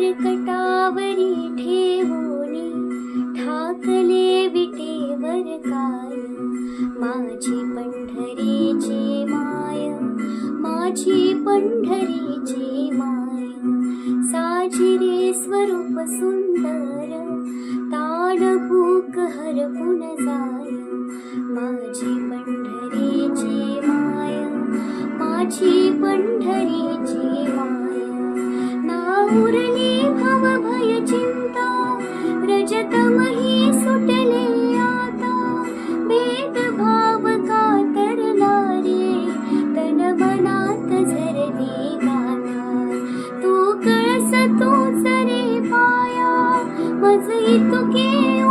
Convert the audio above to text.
मरकटावरी ठेवोनी ठाकले विटेवर काय माझी पंढरीची माय, माझी पंढरीची माय. साजिरे स्वरूप सुंदर ताण भूक हरपून जाय माझी पंढरीची माय, माझी पंढरीची माय. नाउरली भव भय चिंता रजतमही सुटले आता भेद भाव कातरला रे तन मनात झरली गाथा. तू कळस तूच रे पाया मज इतुके